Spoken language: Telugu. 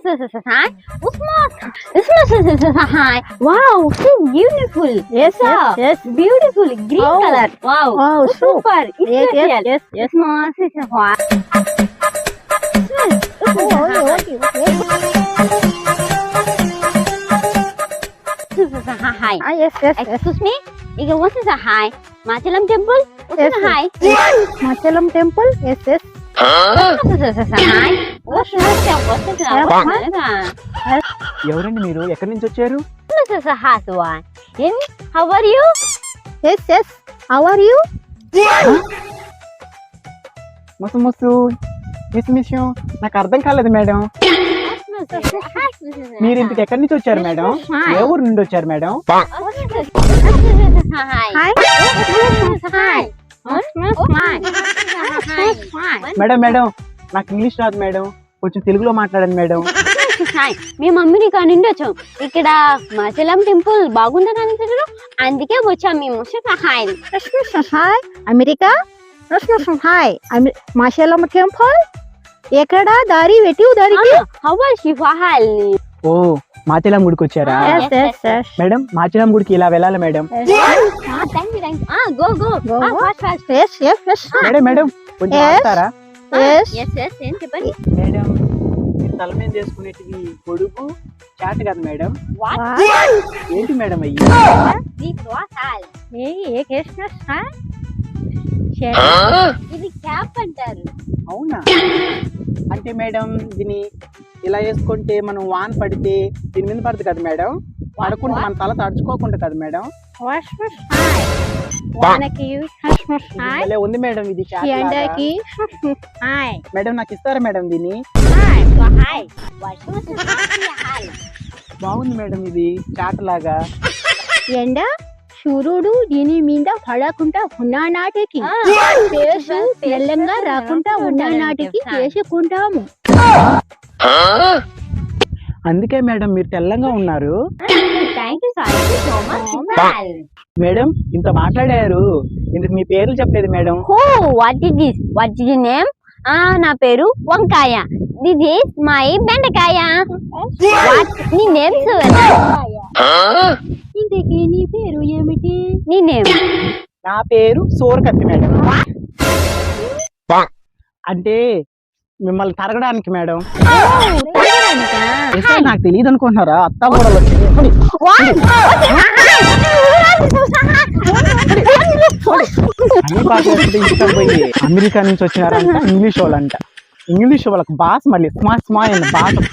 Hi. Hi. Wow, so beautiful. Yes, yes. Beautiful green Oh. color. Wow. Wow, Super. It's Yes, real. yes, yes. Hi. Yes, yes, yes. Excuse me. What is a hi? Machalam temple? What is Yes, a hi? Machalam temple? Yes, yes. Hi. What is a ఎవరండి మీరు ఎక్కడి నుంచి వచ్చారు? hi? How are you? Yes, yes. How are you? ముసు ముసు మిస్ నాకు అర్థం కాలేదు మేడం. మీరు ఇంటికి ఎక్కడి నుంచి వచ్చారు మేడం? ఏ ఊరు నుండి వచ్చారు మేడం? మేడం మేడం నాకు ఇంగ్లీష్ రాదు మేడం, కొంచెం తెలుగులో మాట్లాడండి మేడం. మీ మమ్మీని ఇక్కడ నుండి వచ్చాం. ఇక్కడ మాచలం టెంపుల్ బాగుందని అనుకుంటున్నాం, అందుకే వచ్చాం మేము. Hi Hi. అమెరికా హాయ్ మాషాలం టెంపుల్ ఎక్కడ దారి పెట్టివు దారికి హవర్ శివాహాల్. ఓ మాచెలం గుడికి వచ్చారా? Yes, yes, yes. మేడం మాచెలం గుడికి ఇలా వెళ్ళాలి madam. Go go Go, go. Fast fast. Yes, yes, yes. Madam madam కొంచెం Yes. ఆగుతారా? Yes. ఏం చెప్పండి. మేడం మీరు తల మీద చేసుకునేటివి పొడుగు చాట్ కదా మేడం? What? ఏంటి మేడం అయ్యి? ఏ కృష్ణ ఇది క్యాప్ అంటారు. అవునా? అంటే మేడం దీన్ని ఇలా వేసుకుంటే మనం వాన పడితే దీని మీద పడుతుంది కదా మేడం, పడకుండా మన తల తడుచుకోకుండా కదా మేడం? వానకి భలే ఉంది మేడం ఇది చాట్ లాగా. ఎండకి మేడం నాకు ఇస్తారా మేడం దీన్ని? బాగుంది మేడం ఇది చాట్ లాగా. ఎండ సూర్యుడు దీని మీద పడకుండా ఉన్న నాటికి ఫేసు తెల్లంగా రాకుండా ఉన్న నాటికి వేసుకుంటాము. అందుకే మేడం మీరు తెల్లంగా ఉన్నారు. Thank you so much. Madam ఇంత మాట్లాడారు, ఇందుకు మీ పేర్లు చెప్పలేదు madam. What is this? What is name? నా పేరు వంకాయ. దిస్ ఇస్ మై బెండకాయ. నీ నేమ్స్? ఇంతకీ నీ పేరు ఏమిటి? నీ నేమ్? నా పేరు సోరకత్తి మేడం. అంటే మిమ్మల్ని తరగడానికి మేడం. ఎస్ నాకు తెలియదు అనుకుంటున్నారా? అత్త కూడా అమెరికా నుంచి వచ్చినారంట ఇంగ్లీష్ వాళ్ళంట. ఇంగ్లీష్ వాళ్ళకి భాష మళ్ళీ స్మా స్మా అన్న భాష వస్తుంది.